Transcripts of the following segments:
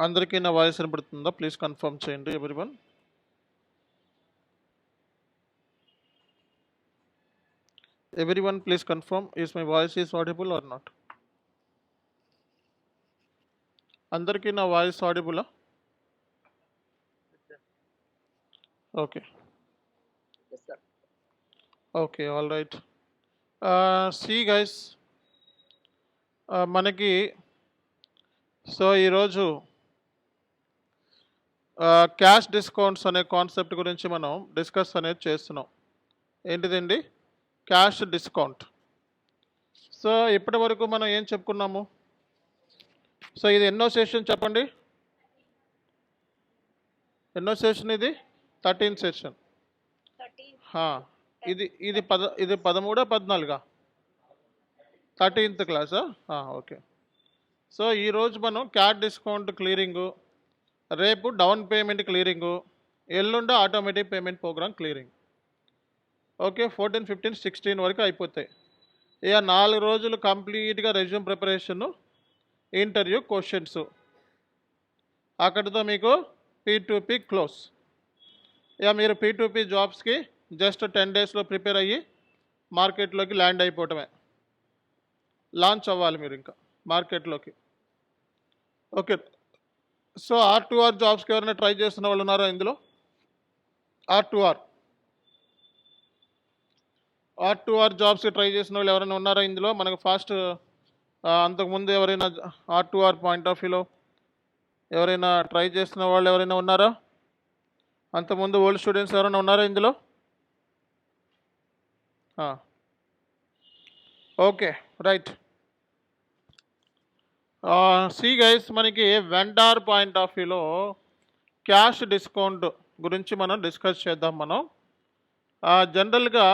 అందరికీ నా వాయిస్ వినపడుతుందా? ప్లీజ్ కన్ఫర్మ్ చేయండి everyone. Everyone please confirm, is my voice is audible or not? అందరికీ నా voice audible? Okay Yes, sir. Okay all right. See guys, మనకి so ఈరోజు cash discounts అనే కాన్సెప్ట్ గురించి మనం డిస్కస్ అనేది చేస్తున్నాం. ఏంటిదండి? Cash discount. సో ఇప్పటి వరకు మనం ఏం చెప్పుకున్నాము? సో ఇది ఎన్నో సెషన్ చెప్పండి? ఎన్నో సెషన్ ఇది? 13th session. ఇది 13 14 13th క్లాసా? ఓకే. సో ఈరోజు మనం క్యాష్ డిస్కౌంట్ క్లియరింగు, రేపు డౌన్ పేమెంట్ క్లియరింగు, ఎల్లుండి automatic payment program clearing. Okay, 14, 15, 16 వరకు అయిపోతాయి. ఇక 4 రోజులు కంప్లీట్గా రెజ్యూమ్ ప్రిపరేషను, ఇంటర్వ్యూ క్వశ్చన్స్, అక్కడితో మీకు P2P క్లోజ్. ఇక మీరు P2P జాబ్స్కి జస్ట్ 10 డేస్లో ప్రిపేర్ అయ్యి మార్కెట్లోకి ల్యాండ్ అయిపోవటమే, లాంచ్ అవ్వాలి మీరు ఇంకా మార్కెట్లోకి. ఓకే. సో R2R జాబ్స్కి ఎవరైనా ట్రై చేస్తున్న వాళ్ళు ఉన్నారా ఇందులో? R2R జాబ్స్కి ట్రై చేసిన వాళ్ళు ఎవరైనా ఉన్నారా ఇందులో? మనకు ఫాస్ట్ అంతకుముందు ఎవరైనా R2R పాయింట్ ఆఫ్ వ్యూలో ఎవరైనా ట్రై చేస్తున్న వాళ్ళు ఎవరైనా ఉన్నారా? అంతకుముందు ఓల్డ్ స్టూడెంట్స్ ఎవరైనా ఉన్నారా ఇందులో? Okay right. సి గైస్, మనకి వెండార్ పాయింట్ ఆఫ్ వ్యూలో క్యాష్ డిస్కౌంట్ గురించి మనం డిస్కస్ చేద్దాం. మనం జనరల్గా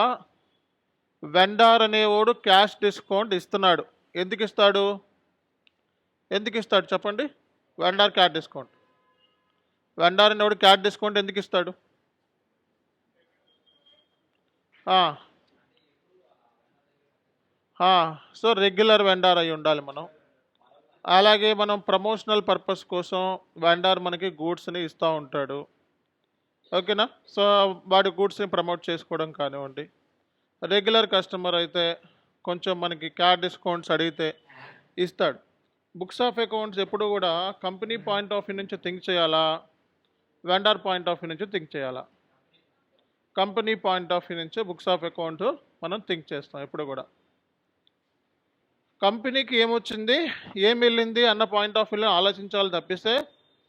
వెండార్ అనేవాడు క్యాష్ డిస్కౌంట్ ఇస్తున్నాడు. ఎందుకు ఇస్తాడు చెప్పండి? వెండార్ క్యాష్ డిస్కౌంట్, వెండార్ అనేవాడు క్యాష్ డిస్కౌంట్ ఎందుకు ఇస్తాడు? సో రెగ్యులర్ వెండార్ అయి ఉండాలి మనం. అలాగే మనం ప్రమోషనల్ పర్పస్ కోసం వెండార్ మనకి గూడ్స్ని ఇస్తూ ఉంటాడు. ఓకేనా? సో వాడి గూడ్స్ని ప్రమోట్ చేసుకోవడం కానివ్వండి. రెగ్యులర్ కస్టమర్ అయితే కొంచెం మనకి క్యాష్ డిస్కౌంట్స్ అడిగితే ఇస్తాడు. బుక్స్ ఆఫ్ అకౌంట్స్ ఎప్పుడు కూడా కంపెనీ పాయింట్ ఆఫ్ వ్యూ నుంచి థింక్ చేయాలా, వెండార్ పాయింట్ ఆఫ్ వ్యూ నుంచి థింక్ చేయాలా? కంపెనీ పాయింట్ ఆఫ్ వ్యూ నుంచి బుక్స్ ఆఫ్ అకౌంట్ మనం థింక్ చేస్తాం ఎప్పుడు కూడా. కంపెనీకి ఏమొచ్చింది, ఏం వెళ్ళింది అన్న పాయింట్ ఆఫ్ వ్యూలో ఆలోచించాలి తప్పిస్తే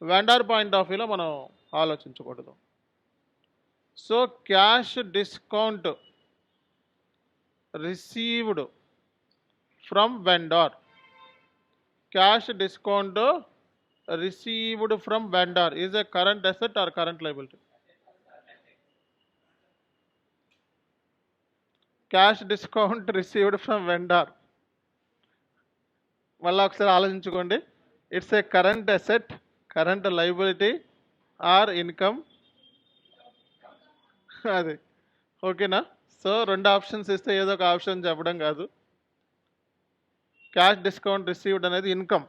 వెండార్ పాయింట్ ఆఫ్ వ్యూలో మనం ఆలోచించకూడదు. So cash discount received from vendor, cash discount received from vendor is a current asset or current liability? Cash discount received from vendor, మళ్ళీ ఒకసారి ఆలోచించుకోండి. It's a current asset, current liability or income? అది ఓకేనా? So 2 options ఇస్తే ఏదో ఒక option చెప్పడం కాదు. క్యాష్ డిస్కౌంట్ రిసీవ్డ్ అనేది income,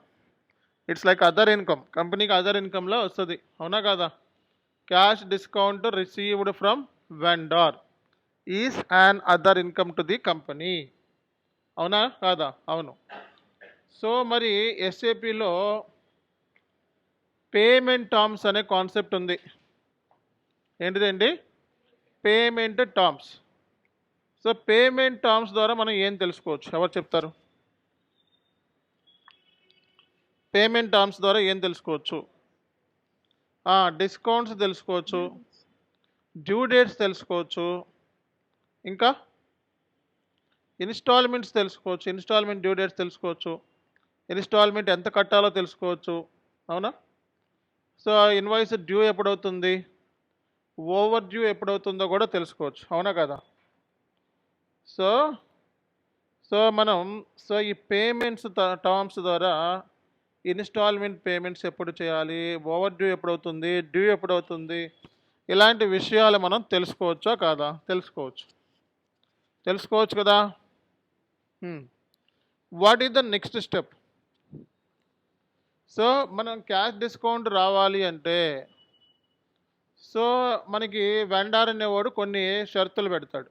it's like other income, కంపెనీకి అదర్ ఇన్కమ్లో వస్తుంది. అవునా కాదా? Cash discount received from vendor is an other income to the company. అవునా కాదా? అవును. సో మరి ఎస్ఏపిలో పేమెంట్ టర్మ్స్ అనే కాన్సెప్ట్ ఉంది. ఏంటిదండి? Payment terms. So payment terms ద్వారా మనం ఏం తెలుసుకోవచ్చు? ఎవరు చెప్తారు? పేమెంట్ టర్మ్స్ ద్వారా ఏం తెలుసుకోవచ్చు? డిస్కౌంట్స్ తెలుసుకోవచ్చు, డ్యూ డేట్స్ తెలుసుకోవచ్చు, ఇంకా ఇన్స్టాల్మెంట్స్ తెలుసుకోవచ్చు, ఇన్స్టాల్మెంట్ డ్యూ డేట్స్ తెలుసుకోవచ్చు, ఇన్స్టాల్మెంట్ ఎంత కట్టాలో తెలుసుకోవచ్చు. అవునా? సో ఇన్వాయిస్ డ్యూ ఎప్పుడవుతుంది, ఓవర్ డ్యూ ఎప్పుడవుతుందో కూడా తెలుసుకోవచ్చు. అవునా కదా? సో మనం ఈ పేమెంట్స్ టర్మ్స్ ద్వారా ఇన్స్టాల్మెంట్ పేమెంట్స్ ఎప్పుడు చేయాలి, ఓవర్ డ్యూ ఎప్పుడవుతుంది, డ్యూ ఎప్పుడవుతుంది, ఇలాంటి విషయాలు మనం తెలుసుకోవచ్చా కాదా? తెలుసుకోవచ్చు కదా? What is the next step? So మనం క్యాష్ డిస్కౌంట్ రావాలి అంటే సో మనకి వెండార్ అనేవాడు కొన్ని షరతులు పెడతాడు.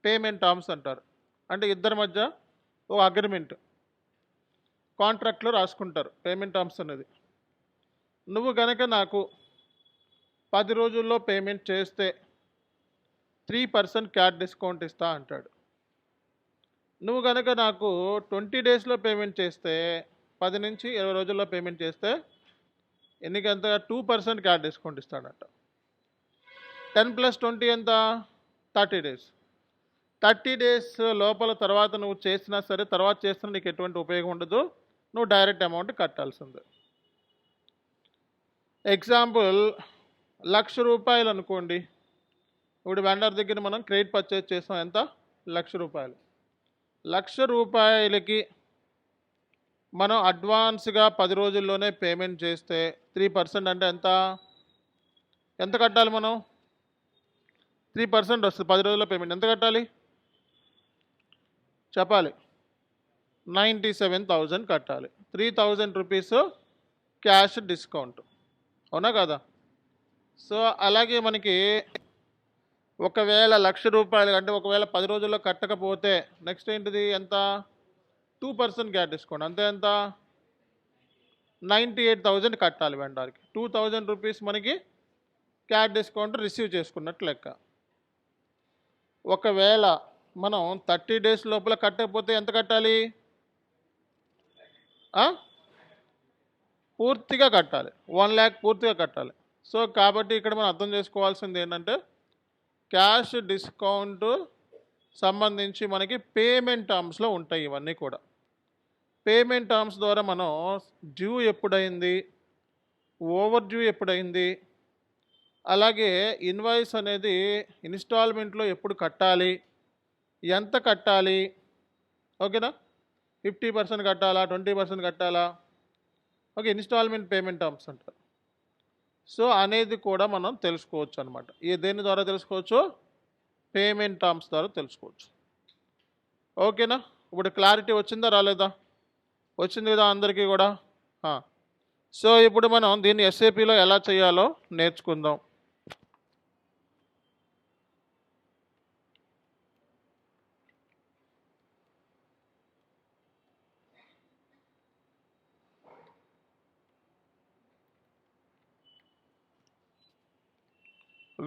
పేమెంట్ టర్మ్స్ అంటారు. అంటే ఇద్దరి మధ్య ఒక అగ్రిమెంట్ కాంట్రాక్ట్లో రాసుకుంటారు పేమెంట్ టర్మ్స్ అనేది. నువ్వు గనక నాకు 10 రోజుల్లో పేమెంట్ చేస్తే 3% క్యాష్ డిస్కౌంట్ ఇస్తా అంటాడు. నువ్వు కనుక నాకు 20 డేస్లో పేమెంట్ చేస్తే 10 నుంచి 20 రోజుల్లో పేమెంట్ చేస్తే ఎంత 2% క్యాష్ డిస్కౌంట్ ఇస్తాడట. 10 + 20 ఎంత 30 డేస్. 30 డేస్ లోపల తర్వాత నువ్వు చేసినా సరే తర్వాత చేస్తున్నా నీకు ఎటువంటి ఉపయోగం ఉండదు. నువ్వు డైరెక్ట్ అమౌంట్ కట్టాల్సిందే. ఎగ్జాంపుల్ ₹1,00,000 అనుకోండి. ఇప్పుడు వెండర్ దగ్గర మనం క్రెడిట్ పర్చేజ్ చేసాం. ఎంత ₹1,00,000. ₹1,00,000కి మనం అడ్వాన్స్గా 10 రోజుల్లోనే పేమెంట్ చేస్తే 3% అంటే ఎంత కట్టాలి మనం? 3% వస్తుంది 10 రోజుల్లో పేమెంట్. ఎంత కట్టాలి చెప్పాలి? 97,000 కట్టాలి. 3,000 రూపీస్ క్యాష్ డిస్కౌంట్, అవునా కదా? సో అలాగే మనకి ఒకవేళ ₹1,00,000 అంటే ఒకవేళ 10 రోజుల్లో కట్టకపోతే నెక్స్ట్ ఏంటిది ఎంత 2% క్యాష్ డిస్కౌంట్. అంతే ఎంత 98,000 కట్టాలి వెండర్కి. 2,000 రూపీస్ మనకి క్యాష్ డిస్కౌంట్ రిసీవ్ చేసుకున్నట్టు లెక్క. ఒకవేళ మనం 30 డేస్ లోపల కట్టకపోతే ఎంత కట్టాలి? పూర్తిగా కట్టాలి. 1,00,000 పూర్తిగా కట్టాలి. సో కాబట్టి ఇక్కడ మనం అర్థం చేసుకోవాల్సింది ఏంటంటే క్యాష్ డిస్కౌంట్ సంబంధించి మనకి పేమెంట్ టర్మ్స్లో ఉంటాయి ఇవన్నీ కూడా. పేమెంట్ టర్మ్స్ ద్వారా మనం డ్యూ ఎప్పుడైంది, ఓవర్ డ్యూ ఎప్పుడైంది, అలాగే ఇన్వాయిస్ అనేది ఇన్స్టాల్మెంట్లో ఎప్పుడు కట్టాలి, ఎంత కట్టాలి, ఓకేనా? 50% కట్టాలా, 20% కట్టాలా, ఓకే, ఇన్స్టాల్మెంట్ పేమెంట్ టర్మ్స్ అంటారు. సో అనేది కూడా మనం తెలుసుకోవచ్చు అనమాట. దేని ద్వారా తెలుసుకోవచ్చు? పేమెంట్ టర్మ్స్ ద్వారా తెలుసుకోవచ్చు. ఓకేనా? ఇప్పుడు క్లారిటీ వచ్చిందా రాలేదా? వచ్చింది కదా అందరికీ కూడా. సో ఇప్పుడు మనం దీన్ని ఎస్ఏపిలో ఎలా చేయాలో నేర్చుకుందాం.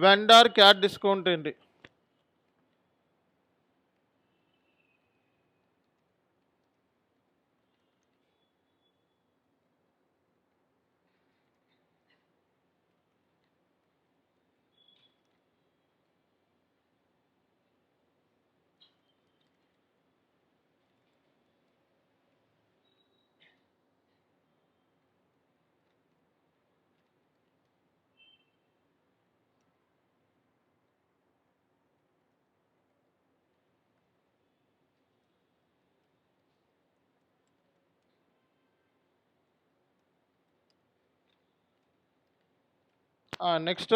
వెండర్ క్యాష్ డిస్కౌంట్ ఏంటి? నెక్స్ట్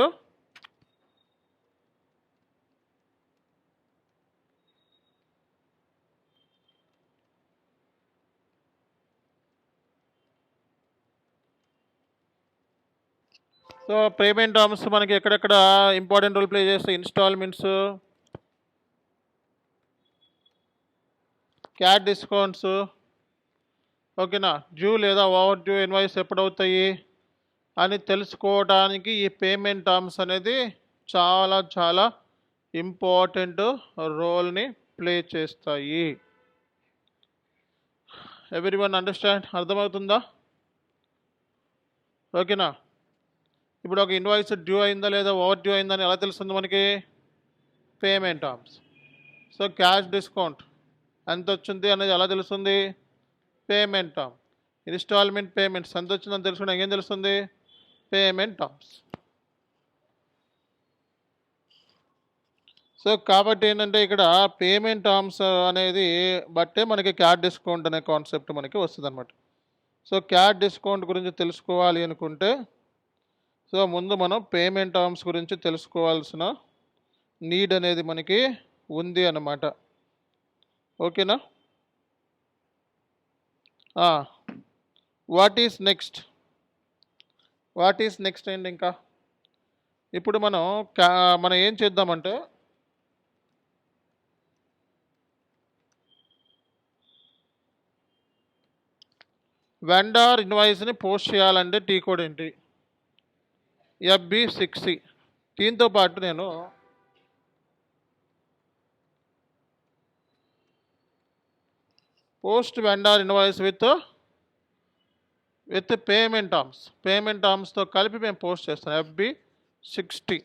సో పేమెంట్ టర్మ్స్ మనకి ఎక్కడెక్కడ ఇంపార్టెంట్ రోల్ ప్లే చేస్తాయి? ఇన్స్టాల్మెంట్స్, క్యాష్ డిస్కౌంట్స్, ఓకేనా? డ్యూ లేదా ఓవర్ డ్యూ ఇన్వాయిస్ ఎప్పుడవుతాయి అని తెలుసుకోవడానికి ఈ పేమెంట్ టర్మ్స్ అనేది చాలా చాలా ఇంపార్టెంట్ రోల్ని ప్లే చేస్తాయి. Everyone understand? అర్థమవుతుందా? ఓకేనా? ఇప్పుడు ఒక ఇన్వాయిస్ డ్యూ అయిందా లేదా ఓవర్ డ్యూ అయిందని ఎలా తెలుస్తుంది మనకి? Payment terms. So cash discount ఎంత వచ్చింది అనేది ఎలా తెలుస్తుంది? Payment term. ఇన్స్టాల్మెంట్ పేమెంట్స్ ఎంత వచ్చిందని తెలుసుకుంటే ఏం తెలుస్తుంది? Payment terms. సో కాబట్టి ఏంటంటే ఇక్కడ పేమెంట్ టర్మ్స్ అనేది బట్టే మనకి క్యాష్ డిస్కౌంట్ అనే కాన్సెప్ట్ మనకి వస్తుంది అనమాట. సో క్యాష్ డిస్కౌంట్ గురించి తెలుసుకోవాలి అనుకుంటే సో ముందు మనం పేమెంట్ టర్మ్స్ గురించి తెలుసుకోవాల్సిన నీడ్ అనేది మనకి ఉంది అన్నమాట. ఓకేనా? What is next? అండి ఇంకా ఇప్పుడు మనం ఏం చేద్దామంటే వెండార్ ఇన్వాయిస్ని పోస్ట్ చేయాలంటే టీ కోడ్ ఏంటి? FB60. దీంతో పాటు నేను post vendor invoice with payment టర్మ్స్తో కలిపి మేము పోస్ట్ చేస్తాం. FB60.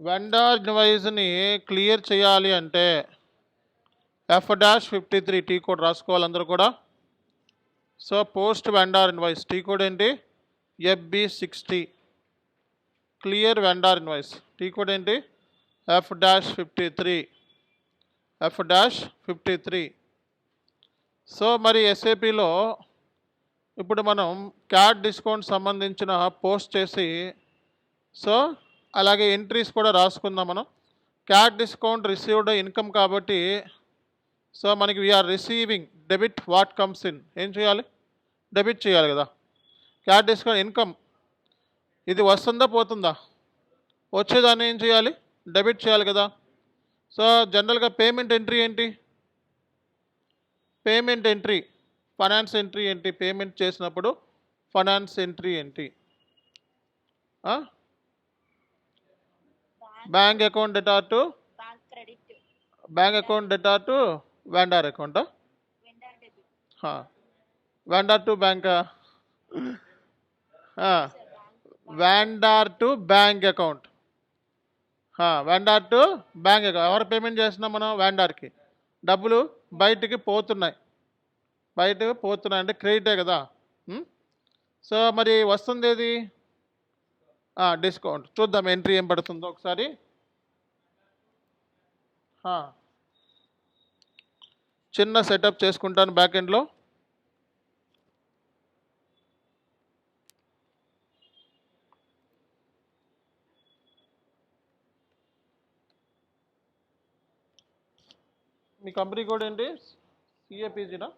వెండార్ ఇన్వాయిస్ని క్లియర్ చేయాలి అంటే F-53 టీ కోడ్ రాసుకోవాలి అందరూ కూడా. So post vendor invoice T code ఏంటి? FB60. Clear vendor invoice T code ఏంటి? F-53. సో మరి SAPలో ఇప్పుడు మనం క్యాట్ డిస్కౌంట్ సంబంధించిన పోస్ట్ చేసి సో అలాగే ఎంట్రీస్ కూడా రాసుకుందాం మనం. క్యాట్ డిస్కౌంట్ రిసీవ్డ్ ఇన్కమ్ కాబట్టి సో మనకి we're receiving debit what comes in. ఏం చేయాలి? డెబిట్ చేయాలి కదా. క్యాట్ డిస్కౌంట్ ఇన్కమ్ ఇది వస్తుందా పోతుందా? వచ్చేదాన్ని ఏం చేయాలి? డెబిట్ చేయాలి కదా. సో జనరల్గా పేమెంట్ ఎంట్రీ ఏంటి? ఫైనాన్స్ ఎంట్రీ ఏంటి? పేమెంట్ చేసినప్పుడు ఫైనాన్స్ ఎంట్రీ ఏంటి? Bank account debtor to vendor అకౌంటా? వెండార్ టు బ్యాంకా? Vendor to bank account. ఎవరు పేమెంట్ చేస్తున్నాం మనం? వెండార్కి. డబ్బులు బయటికి పోతున్నాయి అంటే క్రెడిటే కదా. సో మరి వస్తుంది ఏది? డిస్కౌంట్. చూద్దాం ఎంట్రీ ఏం పడుతుందో ఒకసారి. చిన్న సెటప్ చేసుకుంటాను బ్యాక్ ఎండ్లో. మీ కంపెనీ కోడ్ ఏంటి? CAPGనా?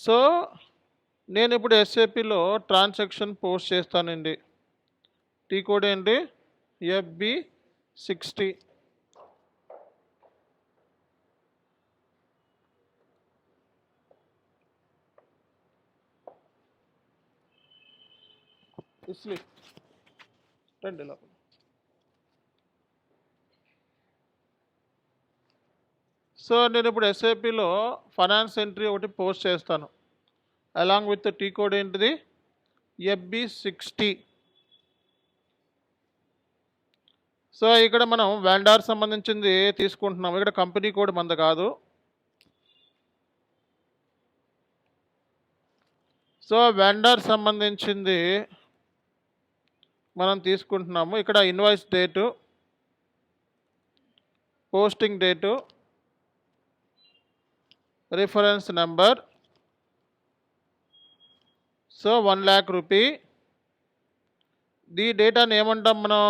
సో నేను ఇప్పుడు SAPలో ట్రాన్సాక్షన్ పోస్ట్ చేస్తానండి. టీ కోడ్ ఏంటి? FB60. రండి లోపల. సో నేను ఇప్పుడు SAPలో ఫైనాన్స్ ఎంట్రీ ఒకటి పోస్ట్ చేస్తాను. అలాంగ్ విత్ టీ కోడ్ ఏంటిది? FB60. సో ఇక్కడ మనం వెండార్ సంబంధించింది తీసుకుంటున్నాం. ఇక్కడ కంపెనీ కోడ్ మంద కాదు. సో వెండార్ సంబంధించింది మనం తీసుకుంటున్నాము. ఇక్కడ invoice date, posting date, reference number. So 1 lakh rupee. ఈ డేటాని ఏమంటాం మనం?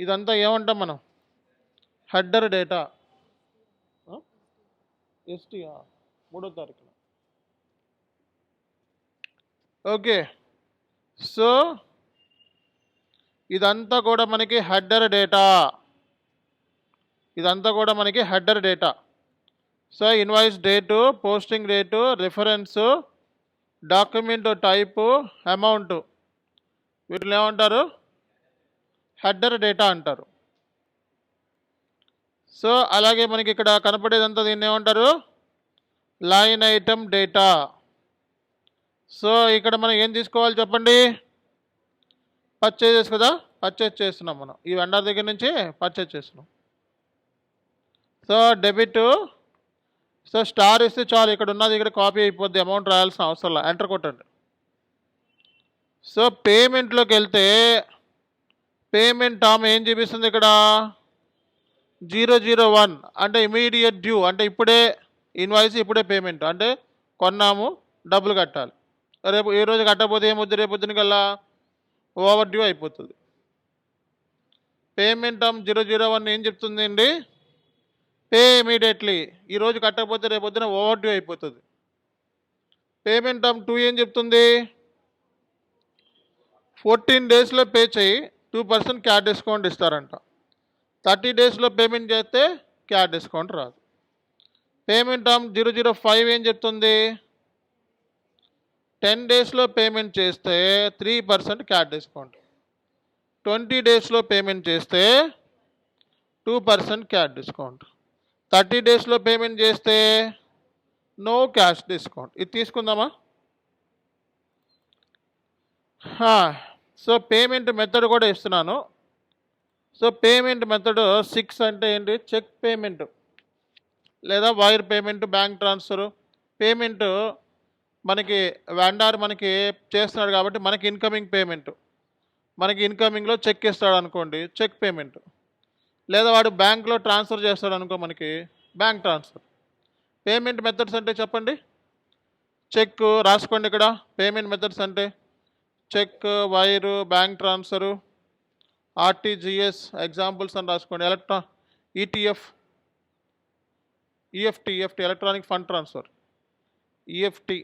ఇదంతా ఏమంటాం మనం? Header data. ST 3వ తారీఖున. ఓకే. సో ఇదంతా కూడా మనకి header data. So invoice date, posting date, reference, document type, amount, వీటిని ఏమంటారు? హెడర్ డేటా అంటారు. సో అలాగే మనకి ఇక్కడ కనపడేదంతా దీన్ని ఏమంటారు? Line item data. సో ఇక్కడ మనం ఏం తీసుకోవాలి చెప్పండి? పర్చేజెస్ కదా. పర్చేజ్ చేస్తున్నాం మనం. ఈ వెండర్ దగ్గర నుంచి పర్చేజ్ చేస్తున్నాం. So debit. సో స్టార్ ఇస్తే చాలు. ఇక్కడ ఉన్నది ఇక్కడ కాపీ అయిపోద్ది. అమౌంట్ రాయాల్సిన అవసరం లేదు. ఎంటర్ కొట్టండి. సో పేమెంట్లోకి వెళ్తే పేమెంట్ టర్మ్ ఏం చూపిస్తుంది ఇక్కడ? 001 అంటే ఇమీడియట్ డ్యూ, అంటే ఇప్పుడే ఇన్వాయిస్, ఇప్పుడే పేమెంట్, అంటే కొన్నాము డబ్బులు కట్టాలి. రేపు ఏ రోజు కట్టకపోతే ఏమవుతుంది, రేపు పొద్దున కల్లా ఓవర్ డ్యూ అయిపోతుంది. పేమెంట్ టర్మ్ 001 ఏం చెప్తుంది అండి, పే ఇమీడియట్లీ, ఈరోజు కట్టకపోతే రేపు పొద్దున ఓవర్ డ్యూ అయిపోతుంది. పేమెంట్ టర్మ్ 2 ఏం చెప్తుంది, 14 డేస్లో పే చేయి 2% క్యాష్ డిస్కౌంట్ ఇస్తారంట. 30 డేస్లో పేమెంట్ చేస్తే క్యాష్ డిస్కౌంట్ రాదు. పేమెంట్ టర్మ్ 005 ఏం చెప్తుంది, 10 డేస్లో పేమెంట్ చేస్తే 3% క్యాష్ డిస్కౌంట్, 20 డేస్లో పేమెంట్ చేస్తే 2% క్యాష్ డిస్కౌంట్, 30 డేస్లో పేమెంట్ చేస్తే నో క్యాష్ డిస్కౌంట్. ఇది తీసుకుందామా? సో పేమెంట్ మెథడ్ కూడా ఇస్తున్నాను. సో పేమెంట్ మెథడ్ 6 అంటే ఏంటి, చెక్ పేమెంట్ లేదా wire payment, bank transfer. Payment మనకి వెండార్ మనకి చేస్తున్నాడు కాబట్టి మనకి ఇన్కమింగ్ పేమెంట్, మనకి ఇన్కమింగ్లో చెక్ ఇస్తాడు అనుకోండి, చెక్ పేమెంట్. లేదా వాడు బ్యాంక్లో ట్రాన్స్ఫర్ చేస్తాడు అనుకో, మనకి బ్యాంక్ ట్రాన్స్ఫర్. పేమెంట్ మెథడ్స్ అంటే చెప్పండి, చెక్ రాసుకోండి ఇక్కడ. పేమెంట్ మెథడ్స్ అంటే cheque, wire, bank transfer, RTGS examples అని రాసుకోండి. ETF, EFT electronic fund transfer, EFT,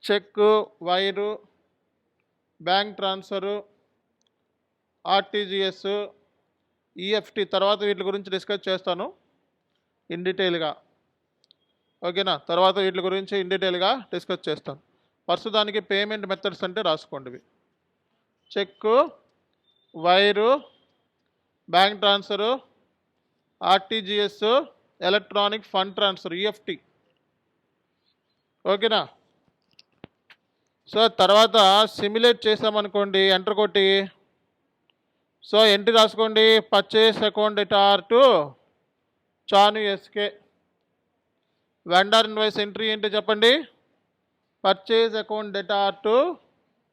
cheque, wire, bank transfer, RTGS, EFT. తర్వాత వీటి గురించి డిస్కస్ చేస్తాను ఇన్ డీటెయిల్గా, ఓకేనా? తర్వాత వీటి గురించి ఇన్ డీటెయిల్గా డిస్కస్ చేస్తాను. ప్రస్తుతానికి పేమెంట్ మెథడ్స్ అంటే రాసుకోండి, cheque, wire, bank transfer, RTGS, electronic fund transfer, EFT, ఓకేనా? సో తర్వాత సిమ్యులేట్ చేసామనుకోండి, ఎంటర్ కొట్టి, సో ఎంట్రీ రాసుకోండి, purchase account debtor to Chanu SK. Vendor invoice entry ఏంటి చెప్పండి, purchase account debtor to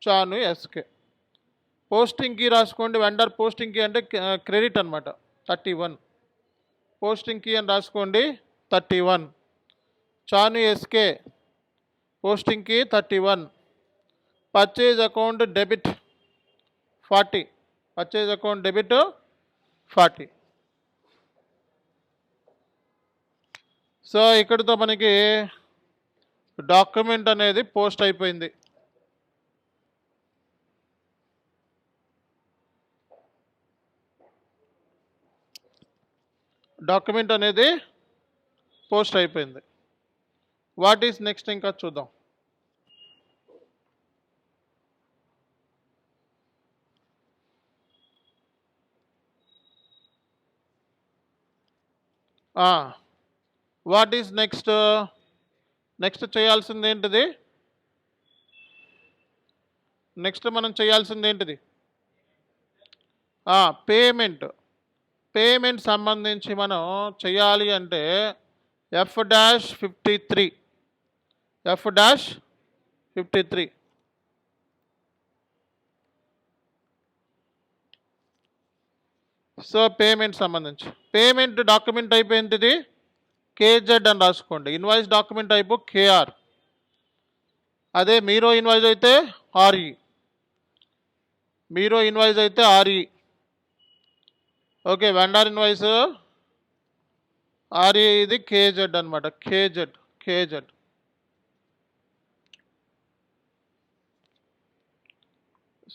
Chanu SK. Posting key రాసుకోండి, వెండర్ పోస్టింగ్ కీ అంటే credit అనమాట, 31. పోస్టింగ్ కీ అని రాసుకోండి, 31. Chanu SK posting key 31. Purchase account debit 40, purchase account debit 40. So ఇక్కడితో మనకి document అనేది పోస్ట్ అయిపోయింది. డాక్యుమెంట్ అనేది పోస్ట్ అయిపోయింది. వాట్ ఈస్ నెక్స్ట్ ఇంకా చూద్దాం. వాట్ ఈస్ నెక్స్ట్, నెక్స్ట్ చేయాల్సింది ఏంటిది, నెక్స్ట్ మనం చేయాల్సింది ఏంటిది, పేమెంట్. పేమెంట్ సంబంధించి మనం చేయాలి అంటే F-53, F-53. సో పేమెంట్ సంబంధించి పేమెంట్ డాక్యుమెంట్ టైప్ ఏంటిది, కేజెడ్ అని రాసుకోండి. Invoice document type KR. అదే మీరో ఇన్వాయిస్ అయితే ఆర్ఈ, మీరో ఇన్వాయిస్ అయితే RE, okay. Vendor invoice RE, ఇది కేజెడ్ అనమాట, కేజెడ్.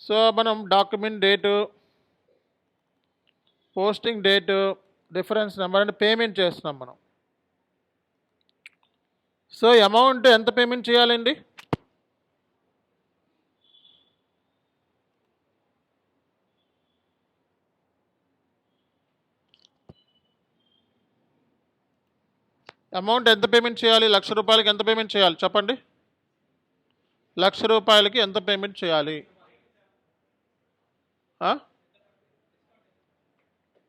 సో మనం document date, posting date, reference number అంటే పేమెంట్ చేస్తున్నాం మనం. సో అమౌంట్ ఎంత పేమెంట్ చేయాలండి, అమౌంట్ ఎంత పేమెంట్ చేయాలి, 1,00,000 రూపాయలకి ఎంత పేమెంట్ చేయాలి చెప్పండి, 1,00,000 రూపాయలకి ఎంత పేమెంట్ చేయాలి,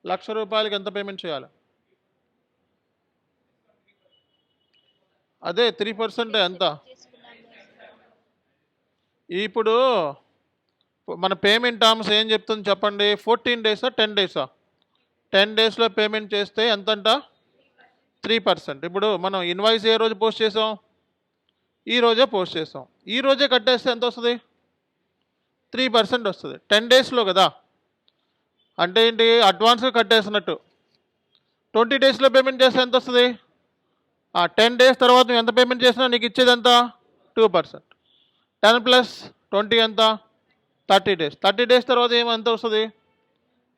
1,00,000 రూపాయలకి ఎంత పేమెంట్ చేయాలి, అదే 3% ఎంత. ఇప్పుడు మన పేమెంట్ టర్మ్స్ ఏం చెప్తుంది చెప్పండి, 14 డేసా 10 డేసా, 10 డేస్లో పేమెంట్ చేస్తే ఎంతంట 3%. ఇప్పుడు మనం ఇన్వాయిస్ ఏ రోజు పోస్ట్ చేసాం, ఈ రోజే పోస్ట్ చేసాం. ఈ రోజే కట్టేస్తే ఎంత వస్తుంది, 3% వస్తుంది. 10 డేస్లో కదా, అంటే ఏంటి, అడ్వాన్స్గా కట్టేసినట్టు. 20 డేస్లో పేమెంట్ చేస్తే ఎంత వస్తుంది, 10 డేస్ తర్వాత నువ్వు ఎంత పేమెంట్ చేసినా నీకు ఇచ్చేది ఎంత, 2%. 10 + 20 ఎంత, 30 డేస్. 30 డేస్ తర్వాత ఎంత వస్తుంది,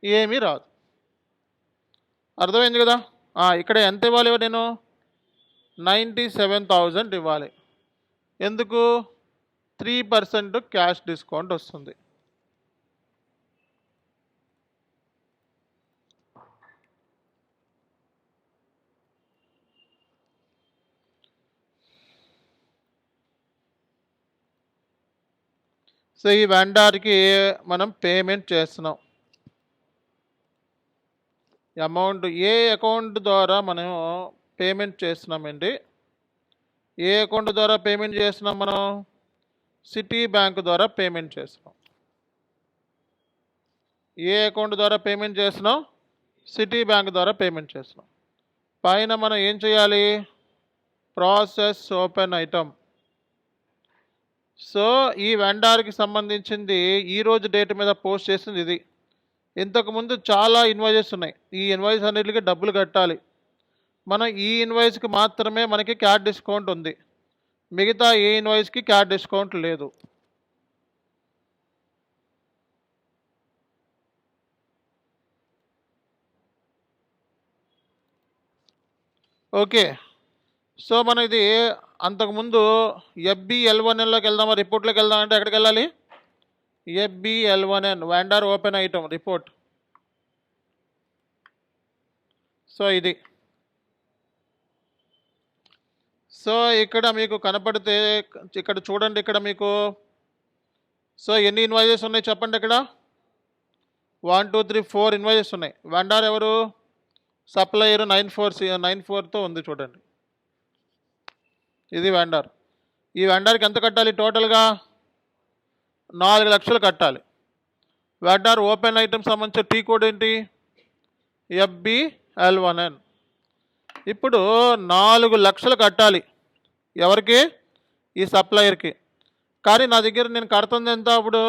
ఏమీ రాదు. అర్థమైంది కదా. ఇక్కడ ఎంత ఇవ్వాలి నేను, 97,000 ఇవ్వాలి. ఎందుకు, 3% క్యాష్ డిస్కౌంట్ వస్తుంది. సో ఈ వెండర్కి మనం పేమెంట్ చేస్తున్నాం. అమౌంట్ ఏ అకౌంట్ ద్వారా మనం పేమెంట్ చేస్తున్నామండి, ఏ అకౌంట్ ద్వారా పేమెంట్ చేస్తున్నాం మనం, సిటీ బ్యాంక్ ద్వారా పేమెంట్ చేస్తున్నాం. ఏ అకౌంట్ ద్వారా పేమెంట్ చేస్తున్నాం, సిటీ బ్యాంక్ ద్వారా పేమెంట్ చేస్తున్నాం. పైన మనం ఏం చేయాలి, ప్రాసెస్ ఓపెన్ ఐటమ్. సో ఈ వెండర్కి సంబంధించింది ఈరోజు డేట్ మీద పోస్ట్ చేసింది ఇది. ఇంతకుముందు చాలా ఇన్వాయిసెస్ ఉన్నాయి, ఈ ఇన్వాయిస్ అన్నిటికీ డబ్బులు కట్టాలి. మనం ఈ ఇన్వాయిస్కి మాత్రమే మనకి క్యాష్ డిస్కౌంట్ ఉంది, మిగతా ఏ ఇన్వాయిస్కి క్యాష్ డిస్కౌంట్ లేదు. ఓకే, సో మనం ఇది అంతకుముందు FBL1Nలోకి వెళ్దామా, రిపోర్ట్లోకి వెళ్దామంటే ఎక్కడికి వెళ్ళాలి, FBL1N vendor open item report. So ఇది, సో ఇక్కడ మీకు కనపడితే ఇక్కడ చూడండి, ఇక్కడ మీకు సో ఎన్ని ఇన్వాయిసెస్ ఉన్నాయి చెప్పండి. ఇక్కడ 1 2 3 4 ఇన్వాయిసెస్ ఉన్నాయి. వెండర్ ఎవరు, సప్లయర్ 94తో ఉంది చూడండి, ఇది వెండర్. ఈ వెండర్కి ఎంత కట్టాలి, టోటల్గా 4 లక్షలు కట్టాలి. వెండర్ ఓపెన్ ఐటమ్ సంబంధించిన టీ కోడ్ ఏంటి, FBL1N. ఇప్పుడు 4 లక్షలు కట్టాలి ఎవరికి, ఈ సప్లయర్కి. కానీ నా దగ్గర నేను కడుతుంది ఎంత, అప్పుడు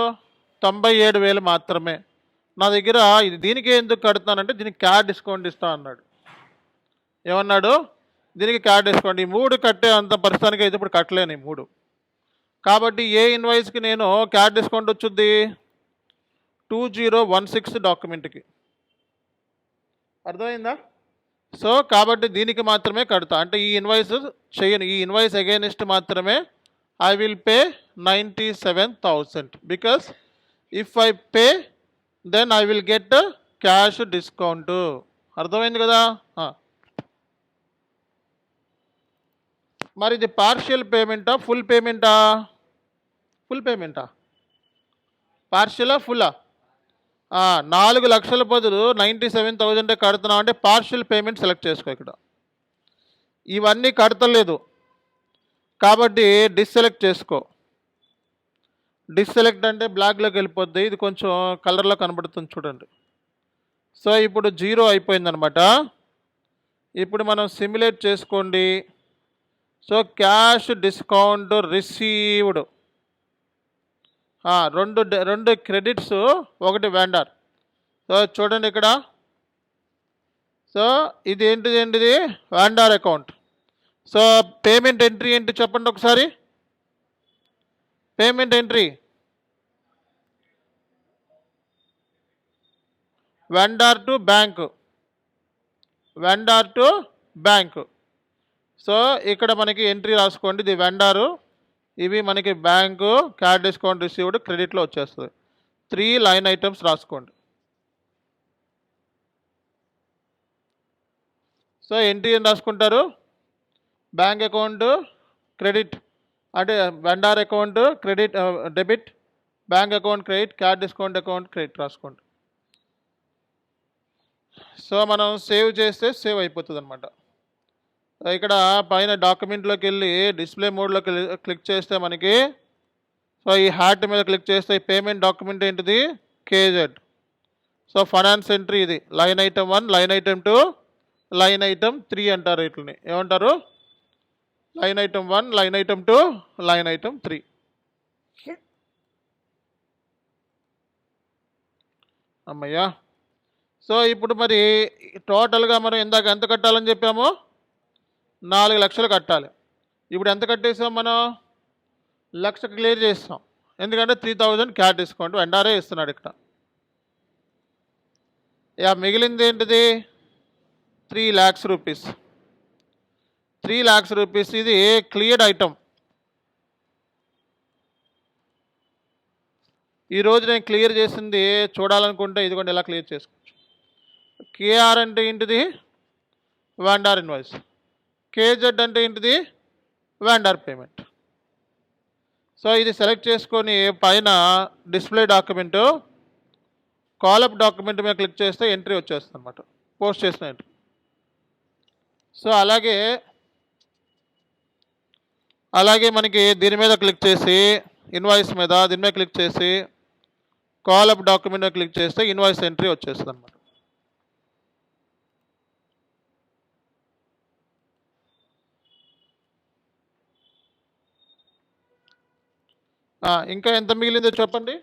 97,000 మాత్రమే. నా దగ్గర ఇది దీనికి ఎందుకు కడుతున్నానంటే దీనికి క్యాష్ డిస్కౌంట్ ఇస్తా అన్నాడు. ఏమన్నాడు, దీనికి క్యాష్ డిస్కౌంట్. ఈ 3 కట్టే అంత ప్రస్తుతానికి అయితే ఇప్పుడు కట్టలేను ఈ 3. కాబట్టి ఏ ఇన్వాయిస్కి నేను క్యాష్ డిస్కౌంట్ వచ్చుద్ది, 2016 డాక్యుమెంట్కి. అర్థమైందా. సో కాబట్టి దీనికి మాత్రమే కడతా, అంటే ఈ ఇన్వాయిస్ చేయను, ఈ ఇన్వాయిస్ అగైనెస్ట్ మాత్రమే I will pay 97,000. Because if I pay then I will get cash discount. అర్థమైంది కదా. మరి ఇది పార్షియల్ పేమెంటా, ఫుల్ పేమెంటా, ఫుల్ పేమెంటా, పార్షియలా ఫుల్లా. 4 లక్షల బదులు 97,000 కడుతున్నాం అంటే పార్షియల్ పేమెంట్ సెలెక్ట్ చేసుకో. ఇక్కడ ఇవన్నీ కడతలేదు కాబట్టి డిస్సెలెక్ట్ చేసుకో. డిస్సెలెక్ట్ అంటే బ్లాక్లోకి వెళ్ళిపోద్ది, ఇది కొంచెం కలర్లో కనబడుతుంది చూడండి. సో ఇప్పుడు 0 అయిపోయిందనమాట. ఇప్పుడు మనం సిమ్యులేట్ చేసుకోండి. So cash discount received, 2 credits, 1 vendor. So చూడండి ఇక్కడ. సో ఇది ఏంటిది vendor account. So payment entry ఏంటి చెప్పండి ఒకసారి. Payment entry vendor to bank, vendor to bank. So ఇక్కడ మనకి ఎంట్రీ రాసుకోండి, ఇది వెండరు, ఇవి మనకి బ్యాంకు, క్యాష్ డిస్కౌంట్ రిసీవ్డ్ క్రెడిట్లో వచ్చేస్తుంది. 3 లైన్ ఐటమ్స్ రాసుకోండి. సో ఎంట్రీ ఏం రాసుకుంటారు, బ్యాంక్ అకౌంట్ క్రెడిట్, అంటే vendor account credit debit, bank account credit, cash discount account credit రాసుకోండి. సో మనం సేవ్ చేస్తే సేవ్ అయిపోతుంది అనమాట. ఇక్కడ పైన డాక్యుమెంట్లోకి వెళ్ళి డిస్ప్లే మోడ్లోకి క్లిక్ చేస్తే మనకి, సో ఈ హార్ట్ మీద క్లిక్ చేస్తే ఈ పేమెంట్ డాక్యుమెంట్ ఏంటిది, KZ. సో ఫైనాన్స్ ఎంట్రీ ఇది line item 1, line item 2, line item 3 అంటారు. వీటిని ఏమంటారు? Line item 1, line item 2, line item 3. అమ్మయ్యా. సో ఇప్పుడు మరి టోటల్గా మనం ఇందాక ఎంత కట్టాలని చెప్పాము? 4 లక్షలు కట్టాలి. ఇప్పుడు ఎంత కట్టేసాం మనం? 1,00,000 క్లియర్ చేస్తాం. ఎందుకంటే 3,000 క్యాట్ డిస్కౌంట్ వెండారే ఇస్తున్నాడు ఇక్కడ. మిగిలింది ఏంటిది? 3 lakhs రూపీస్. 3 lakhs రూపీస్ ఇది క్లియర్డ్ ఐటమ్. ఈరోజు నేను క్లియర్ చేసింది చూడాలనుకుంటే ఇదిగోండి ఇలా క్లియర్ చేసుకోవచ్చు. కేఆర్ అంటే ఏంటిది? Vendor invoice. కేజెడ్ అంటే ఏంటిది? Vendor payment. సో ఇది సెలెక్ట్ చేసుకొని పైన డిస్ప్లే డాక్యుమెంటు కాలప్ డాక్యుమెంట్ మీద క్లిక్ చేస్తే ఎంట్రీ వచ్చేస్తుంది అనమాట, పోస్ట్ చేసిన ఎంట్రీ. సో అలాగే మనకి దీని మీద క్లిక్ చేసి ఇన్వాయిస్ మీద దీని మీద క్లిక్ చేసి కాలప్ డాక్యుమెంట్ మీద క్లిక్ చేస్తే ఇన్వాయిస్ ఎంట్రీ వచ్చేస్తుంది అనమాట. ఇంకా ఎంత మిగిలిందో చెప్పండి.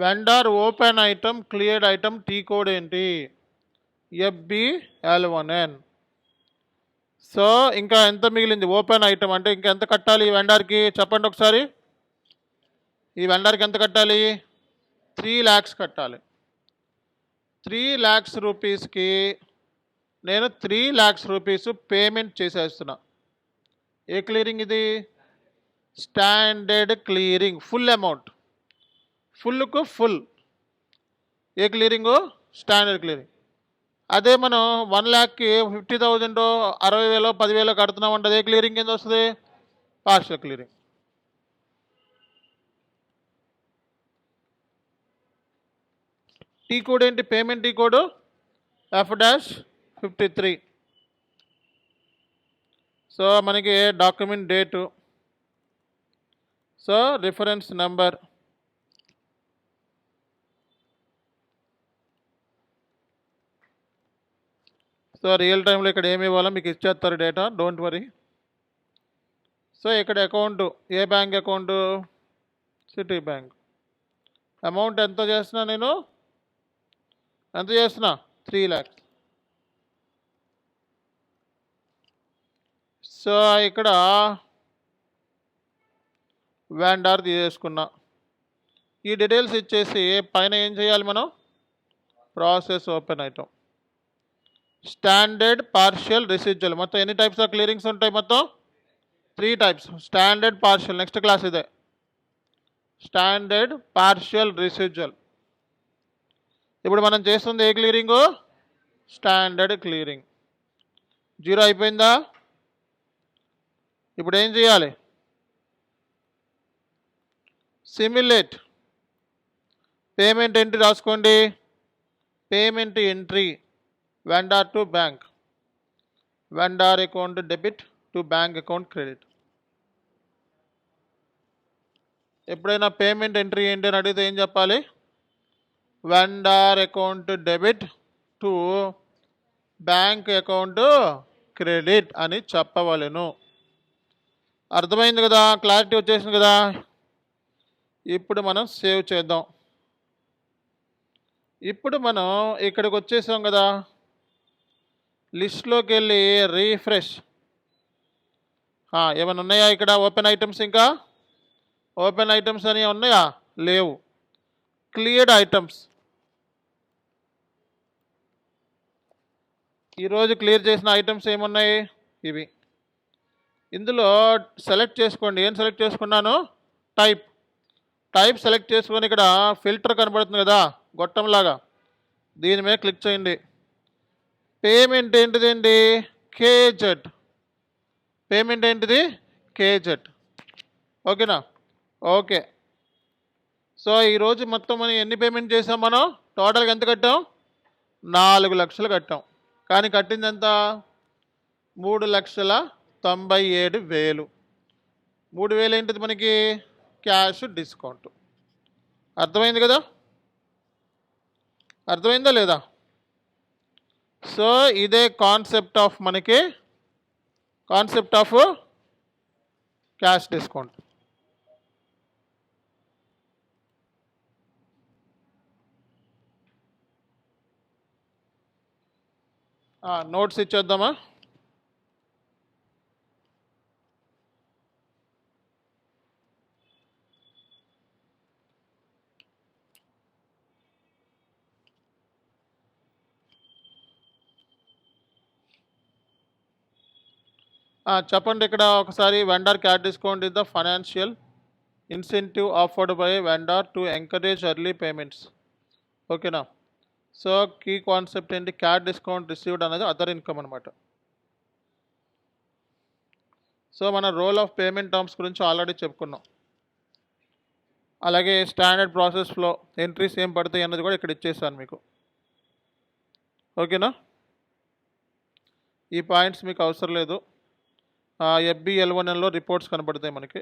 Vendor open item cleared item tea code ఏంటి? FBL1N. సో ఇంకా ఎంత మిగిలింది? ఓపెన్ ఐటమ్ అంటే ఇంకా ఎంత కట్టాలి ఈ వెండార్కి చెప్పండి ఒకసారి. ఈ వెండార్కి ఎంత కట్టాలి? 3 lakhs కట్టాలి. 3 lakhs రూపీస్కి నేను 3 lakhs రూపీస్ పేమెంట్ చేసేస్తున్నా. ఏ క్లియరింగ్ ఇది? Standard clearing. ఫుల్ అమౌంట్, ఫుల్కు ఫుల్. ఏ క్లియరింగు? Standard clearing. అదే మనం 1 lakhకి 50,000 60,000 10,000 కడుతున్నామంటే అదే క్లియరింగ్ కింద వస్తుంది? Partial clearing. టీ కోడ్ ఏంటి? Payment T code F-53. So మనకి document date, so reference number, so real టైంలో ఇక్కడ ఏమి ఇవ్వాలో మీకు ఇచ్చేస్తారు డేటా, డోంట్ వరీ. సో ఇక్కడ అకౌంట్ ఏ bank account? Citi bank. Amount ఎంత చేస్తున్నా నేను? ఎంత చేస్తున్నా? 3 lakhs. సో ఇక్కడ వెండార్ తీసేసుకున్నా. ఈ డీటెయిల్స్ ఇచ్చేసి పైన ఏం చేయాలి మనం? Process open item. Standard, partial, residual. మొత్తం ఎన్ని టైప్స్ ఆఫ్ క్లియరింగ్స్ ఉంటాయి? మొత్తం 3 types. Standard, partial. Next class ఇదే. Standard, partial, residual. ఇప్పుడు మనం చేస్తుంది ఏ క్లియరింగు? Standard clearing. 0 అయిపోయిందా? ఇప్పుడు ఏం చేయాలి? సిమ్యులేట్. పేమెంట్ ఎంట్రీ రాసుకోండి. Payment entry vendor to bank. Vendor account debit to bank account credit. ఎప్పుడైనా పేమెంట్ ఎంట్రీ ఏంటి అని అడిగితే ఏం చెప్పాలి? Vendor account debit to bank account credit అని చెప్పవలెను. అర్థమైంది కదా? క్లారిటీ వచ్చేసింది కదా? ఇప్పుడు మనం సేవ్ చేద్దాం. ఇప్పుడు మనం ఇక్కడికి వచ్చేసాం కదా, లిస్ట్లోకి వెళ్ళి రీఫ్రెష్. ఏమైనా ఉన్నాయా ఇక్కడ ఓపెన్ ఐటమ్స్? ఇంకా ఓపెన్ ఐటమ్స్ అని ఉన్నాయా? లేవు. Cleared items. ఈరోజు క్లియర్ చేసిన ఐటమ్స్ ఏమున్నాయి? ఇవి. ఇందులో సెలెక్ట్ చేసుకోండి. ఏం సెలెక్ట్ చేసుకున్నాను? టైప్ సెలెక్ట్ చేసుకొని ఇక్కడ ఫిల్టర్ కనబడుతుంది కదా గొట్టంలాగా, దీని మీద క్లిక్ చేయండి. పేమెంట్ ఏంటిదండి? కేజెడ్. పేమెంట్ ఏంటిది? కేజెడ్. ఓకేనా? ఓకే. సో ఈరోజు మొత్తం మనం ఎన్ని పేమెంట్ చేసాం మనం? టోటల్గా ఎంత కట్టాం? 4 లక్షలు కట్టాం. కానీ కట్టింది ఎంత? 3,97,000. 3,000 ఏంటిది మనకి? Cash discount. అర్థమైంది కదా? అర్థమైందా లేదా? సో ఇదే కాన్సెప్ట్ ఆఫ్ మనకి క్యాష్ డిస్కౌంట్. నోట్స్ ఇచ్చేద్దామా? చెప్పండి ఇక్కడ ఒకసారి. Vendor cash discount is the financial incentive offered by vendor to encourage early payments. ఓకేనా? సో కీ కాన్సెప్ట్ ఏంటి? క్యాష్ డిస్కౌంట్ రిసీవ్డ్ అనేది అదర్ ఇన్కమ్ అనమాట. సో మన రోల్ ఆఫ్ పేమెంట్ టర్మ్స్ గురించి ఆల్రెడీ చెప్పుకున్నాం. అలాగే స్టాండర్డ్ ప్రాసెస్ ఫ్లో ఎంట్రీస్ ఏం పడతాయి అన్నది కూడా ఇక్కడ ఇచ్చేసాను మీకు. ఓకేనా? ఈ పాయింట్స్ మీకు అవసరం లేదు. FBL1Nలో రిపోర్ట్స్ కనబడతాయి మనకి.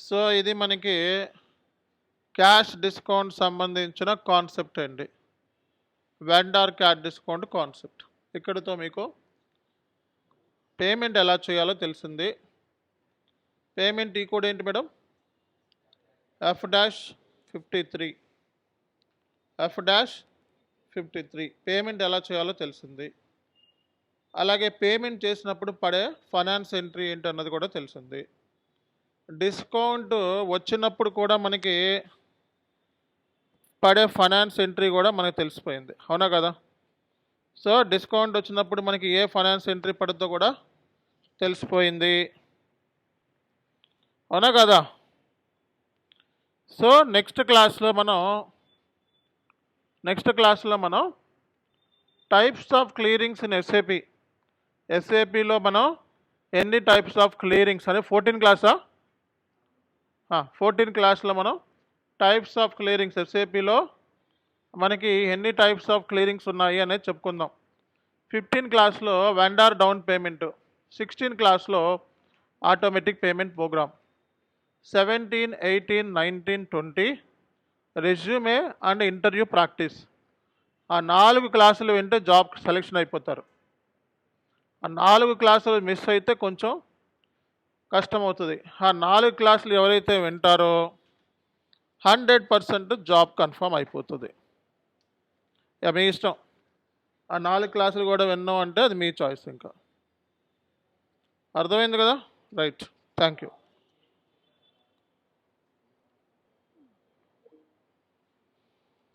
సో ఇది మనకి క్యాష్ డిస్కౌంట్ సంబంధించిన కాన్సెప్ట్ అండి. Vendor cash discount concept. ఇక్కడితో మీకు పేమెంట్ ఎలా చేయాలో తెలిసింది. పేమెంట్ ఈ కోడ్ ఏంటి మేడం? F-53. F-53 పేమెంట్ ఎలా చేయాలో తెలిసింది. అలాగే పేమెంట్ చేసినప్పుడు పడే ఫైనాన్స్ ఎంట్రీ ఏంటి అన్నది కూడా తెలిసింది. డిస్కౌంట్ వచ్చినప్పుడు కూడా మనకి పడే ఫైనాన్స్ ఎంట్రీ కూడా మనకు తెలిసిపోయింది. అవునా కదా? సో డిస్కౌంట్ వచ్చినప్పుడు మనకి ఏ ఫైనాన్స్ ఎంట్రీ పడుతుందో కూడా తెలిసిపోయింది. అవునా కదా? సో నెక్స్ట్ క్లాస్లో మనం టైప్స్ ఆఫ్ క్లియరింగ్స్ ఇన్ ఎస్ఏపిలో మనం ఎన్ని టైప్స్ ఆఫ్ క్లియరింగ్స్ అని 14 క్లాసా? 14 క్లాస్లో మనం టైప్స్ ఆఫ్ క్లియరింగ్స్ ఎస్ఏపిలో మనకి ఎన్ని టైప్స్ ఆఫ్ క్లియరింగ్స్ ఉన్నాయి అనేది చెప్పుకుందాం. 15 క్లాస్లో వెండర్ డౌన్ పేమెంట్, 16 క్లాస్లో automatic payment program, 17, 18, 19, 20 resume and interview practice. ఆ 4 క్లాసులు వింటే జాబ్ సెలెక్షన్ అయిపోతారు. ఆ 4 క్లాసులు మిస్ అయితే కొంచెం కష్టమవుతుంది. ఆ 4 క్లాసులు ఎవరైతే వింటారో 100% జాబ్ కన్ఫర్మ్ అయిపోతుంది. మీ ఇష్టం. ఆ 4 క్లాసులు కూడా విన్నాం అంటే అది మీ చాయిస్. ఇంకా అర్థమైంది కదా? రైట్. Thank you.